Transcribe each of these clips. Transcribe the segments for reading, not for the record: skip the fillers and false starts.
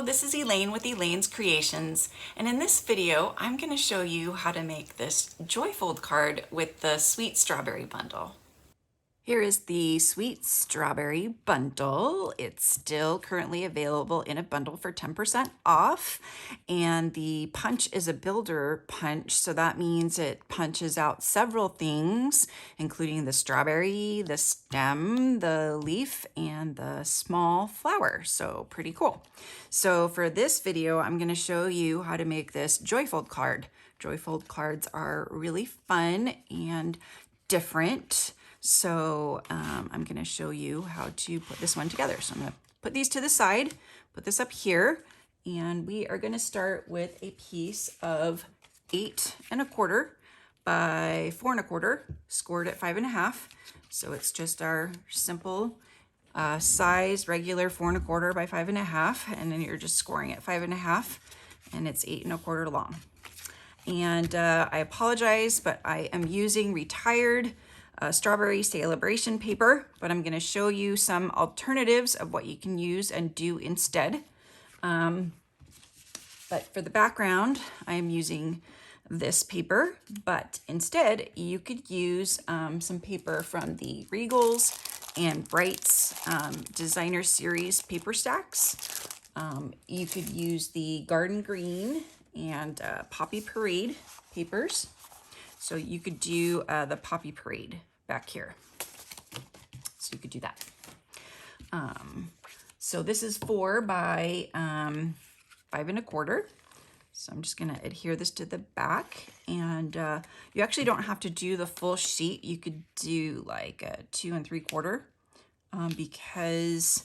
this is Elaine with Elaine's Creations, and in this video I'm going to show you how to make this joyfold card with the Sweet Strawberry bundle. Here is the Sweet Strawberry bundle. It's still currently available in a bundle for 10% off, and the punch is a builder punch, so that means it punches out several things, including the strawberry, the stem, the leaf, and the small flower. So pretty cool. So for this video, I'm going to show you how to make this joyfold card. Joyfold cards are really fun and different. So I'm going to show you how to put this one together. So I'm going to put these to the side, put this up here, and we are going to start with a piece of 8 1/4 by 4 1/4, scored at 5 1/2. So it's just our simple size, regular 4 1/4 by 5 1/2, and then you're just scoring at 5 1/2, and it's 8 1/4 long. And I apologize, but I am using retired strawberry celebration paper, but I'm going to show you some alternatives of what you can use and do instead. But for the background, I'm using this paper, but instead you could use some paper from the Regals and Bright's designer series paper stacks. You could use the Garden Green and Poppy Parade papers. So you could do the Poppy Parade back here. So you could do that. So this is 4 by 5 1/4. So I'm just gonna adhere this to the back, and you actually don't have to do the full sheet. You could do like a 2 3/4 because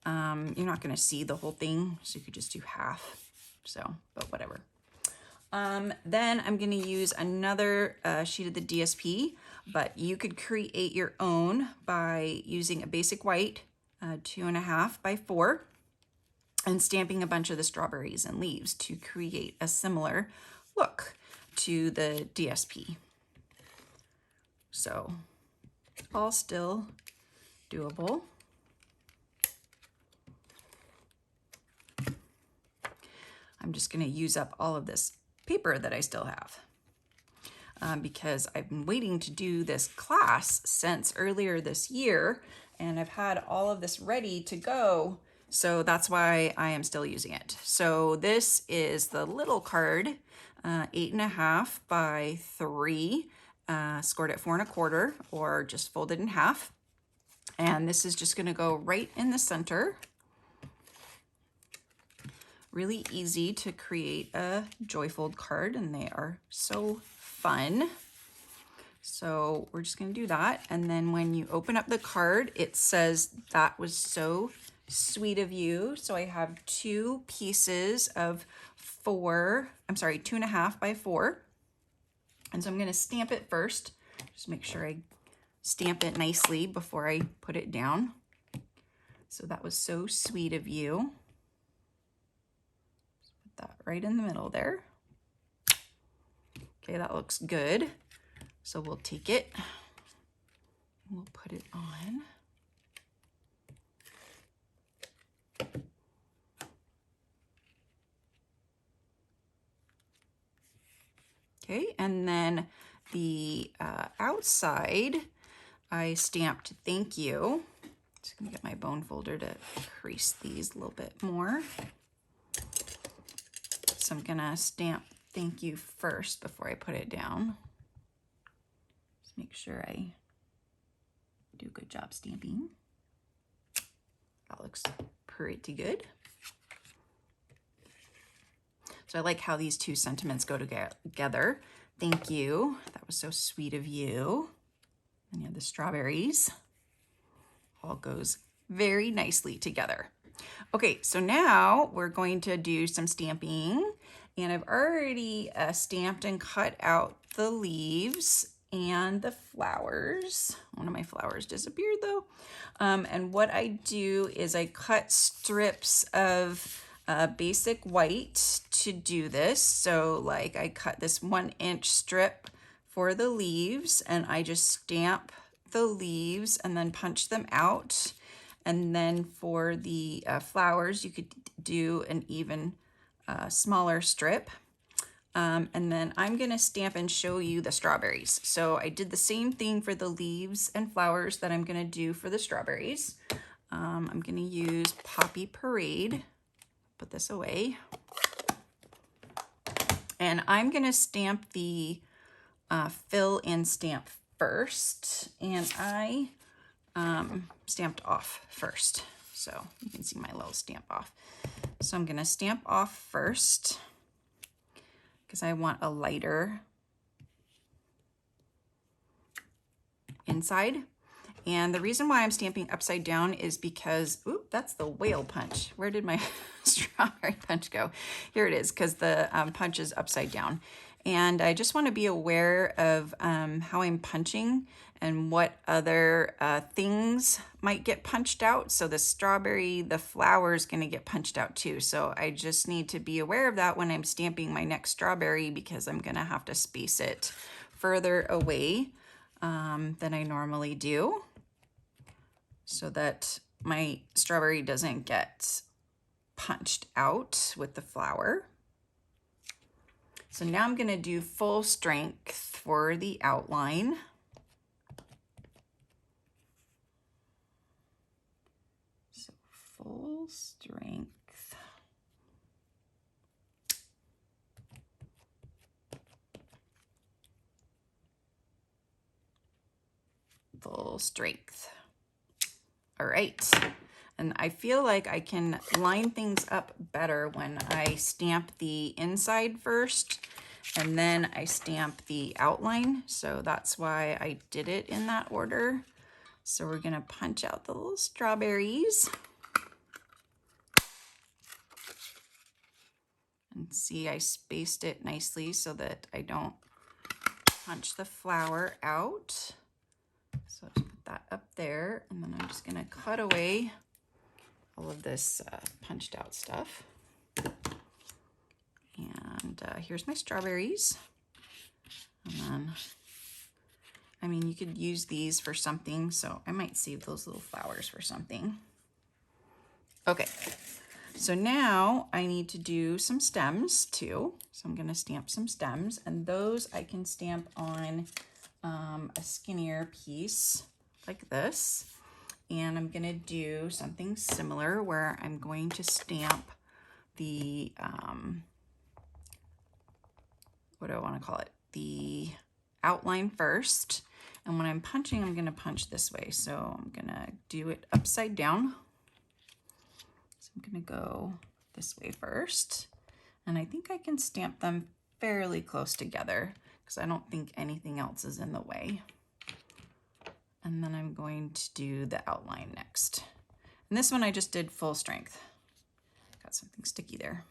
you're not gonna see the whole thing. So you could just do half. So, but whatever. Then I'm going to use another sheet of the DSP, but you could create your own by using a basic white, 2 1/2 by 4, and stamping a bunch of the strawberries and leaves to create a similar look to the DSP. So, all still doable. I'm just going to use up all of this paper that I still have because I've been waiting to do this class since earlier this year, and I've had all of this ready to go, so that's why I am still using it. So this is the little card, 8 1/2 by 3, scored at 4 1/4, or just folded in half, and this is just going to go right in the center. Really easy to create a joyfold card, and they are so fun. So we're just going to do that, and then when you open up the card, it says, "That was so sweet of you." So I have 2 pieces of 2 1/2 by 4, and so I'm going to stamp it first. Just make sure I stamp it nicely before I put it down. So that was so sweet of you. That right in the middle there. Okay, that looks good. So we'll take it, we'll put it on. Okay, and then the outside, I stamped "Thank you." Just gonna get my bone folder to crease these a little bit more. So I'm gonna stamp "Thank you" first before I put it down. Just make sure I do a good job stamping. That looks pretty good. So I like how these 2 sentiments go together. Thank you. That was so sweet of you. And you have the strawberries. All goes very nicely together. Okay, so now we're going to do some stamping, and I've already stamped and cut out the leaves and the flowers. One of my flowers disappeared though. And what I do is I cut strips of basic white to do this. So like I cut this 1-inch strip for the leaves, and I just stamp the leaves and then punch them out. And then for the flowers, you could do an even smaller strip. And then I'm gonna stamp and show you the strawberries. So I did the same thing for the leaves and flowers that I'm gonna do for the strawberries. I'm gonna use Poppy Parade. Put this away. And I'm gonna stamp the fill in stamp first. And I stamped off first. So you can see my little stamp off. So I'm gonna stamp off first because I want a lighter inside. And the reason why I'm stamping upside down is because, oop, that's the whale punch. Where did my strawberry punch go? Here it is, because the punch is upside down. And I just want to be aware of how I'm punching and what other things might get punched out. So the strawberry, the flower is going to get punched out too. So I just need to be aware of that when I'm stamping my next strawberry, because I'm going to have to space it further away than I normally do, so that my strawberry doesn't get punched out with the flower. So now I'm gonna do full strength for the outline. So full strength. Full strength. All right, and I feel like I can line things up better when I stamp the inside first and then I stamp the outline. So that's why I did it in that order. So we're gonna punch out the little strawberries. And see, I spaced it nicely so that I don't punch the flower out. So just put that up there, and then I'm just gonna cut away all of this punched out stuff. And here's my strawberries. And then, I mean, you could use these for something, so I might save those little flowers for something. Okay, so now I need to do some stems too. So I'm gonna stamp some stems, and those I can stamp on a skinnier piece like this. And I'm gonna do something similar where I'm going to stamp the, what do I wanna call it? The outline first. And when I'm punching, I'm gonna punch this way. So I'm gonna do it upside down. So I'm gonna go this way first. And I think I can stamp them fairly close together because I don't think anything else is in the way. And then I'm going to do the outline next. And this one I just did full strength. Got something sticky there.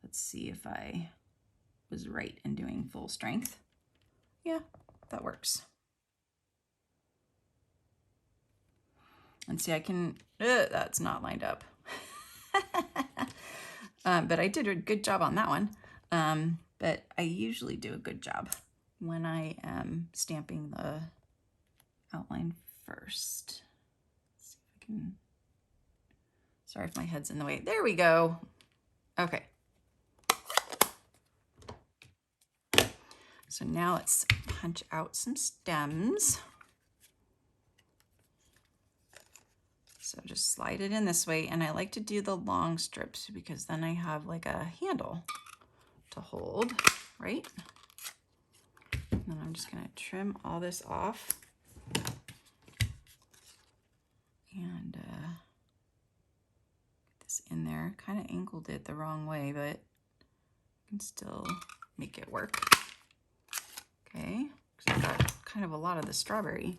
Let's see if I was right in doing full strength. Yeah, that works. And see, I can, that's not lined up. But I did a good job on that one. But I usually do a good job when I am stamping the outline first. Let's see if I can, sorry if my head's in the way. There we go. Okay. So now let's punch out some stems. So just slide it in this way, and I like to do the long strips because then I have like a handle to hold, right? And then I'm just gonna trim all this off. And get this in there. Kind of angled it the wrong way, but I can still make it work. Okay, because I've got kind of a lot of the strawberry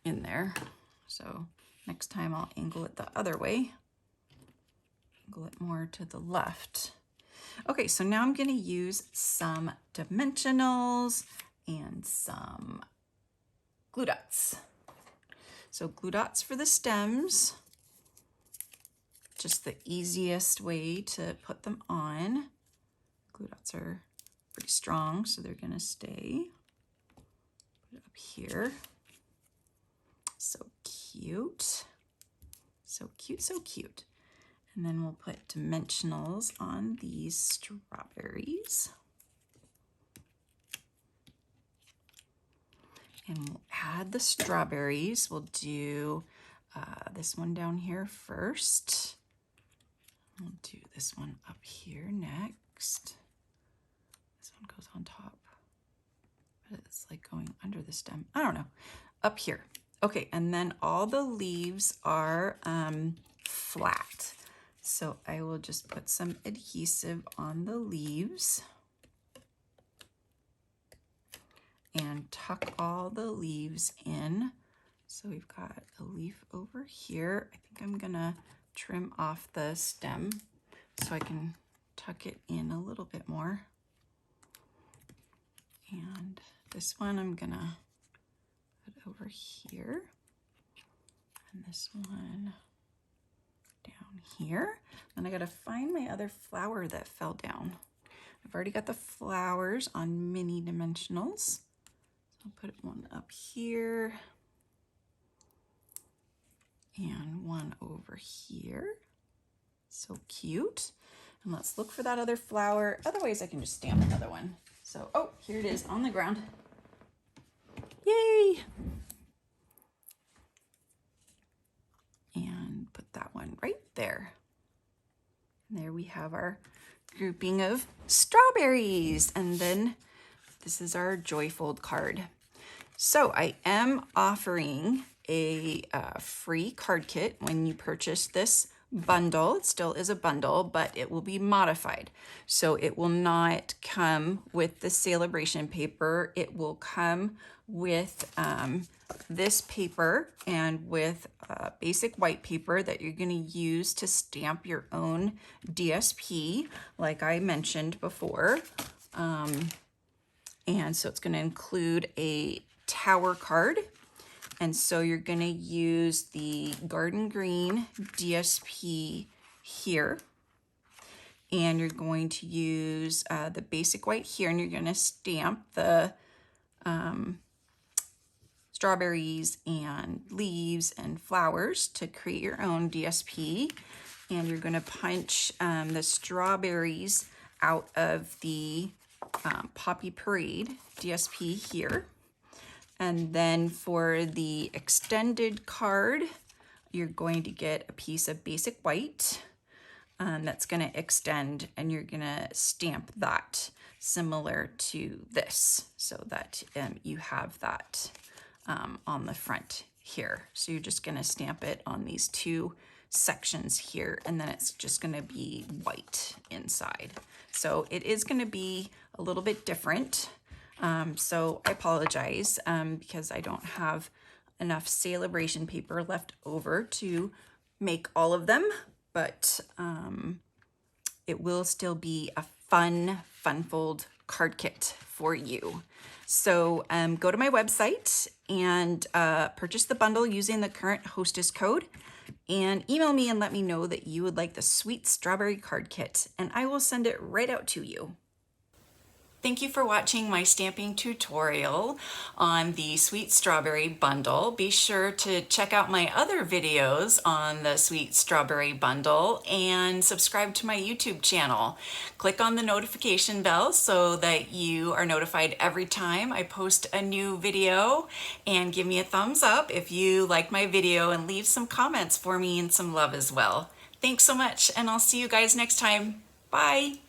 in there. So next time I'll angle it the other way. Angle it more to the left. Okay, so now I'm gonna use some dimensionals and some glue dots. So glue dots for the stems, just the easiest way to put them on. Glue dots are pretty strong, so they're gonna stay. Put it up here. So cute. So cute, so cute. And then we'll put dimensionals on these strawberries. And we'll add the strawberries. We'll do this one down here first. We'll do this one up here next. This one goes on top, but it's like going under the stem. I don't know, up here. Okay, and then all the leaves are flat. So I will just put some adhesive on the leaves and tuck all the leaves in. So we've got a leaf over here. I think I'm gonna trim off the stem so I can tuck it in a little bit more. And this one I'm gonna put over here, and this one down here. Then I gotta find my other flower that fell down. I've already got the flowers on mini dimensionals. So I'll put one up here and one over here. So cute. And let's look for that other flower. Otherwise I can just stamp another one. So, oh, here it is on the ground. Yay! And put that one right there. And there we have our grouping of strawberries. And then this is our Joyfold card. So I am offering a free card kit when you purchase this bundle. It still is a bundle, but it will be modified. So it will not come with the celebration paper. It will come with this paper and with basic white paper that you're going to use to stamp your own DSP, like I mentioned before. And so it's going to include a tower card. And so you're going to use the garden green DSP here. And you're going to use the basic white here, and you're going to stamp the strawberries and leaves and flowers to create your own DSP. And you're going to punch the strawberries out of the Poppy Parade DSP here. And then for the extended card, you're going to get a piece of basic white that's going to extend, and you're going to stamp that similar to this so that you have that on the front here. So you're just going to stamp it on these two sections here, and then it's just going to be white inside. So it is going to be a little bit different. So I apologize because I don't have enough celebration paper left over to make all of them, but it will still be a fun fold card kit for you. So go to my website and purchase the bundle using the current hostess code, and email me and let me know that you would like the Sweet Strawberry card kit, and I will send it right out to you. Thank you for watching my stamping tutorial on the Sweet Strawberry bundle. Be sure to check out my other videos on the Sweet Strawberry bundle and subscribe to my YouTube channel. Click on the notification bell so that you are notified every time I post a new video, and give me a thumbs up if you like my video, and leave some comments for me and some love as well. Thanks so much, and I'll see you guys next time. Bye.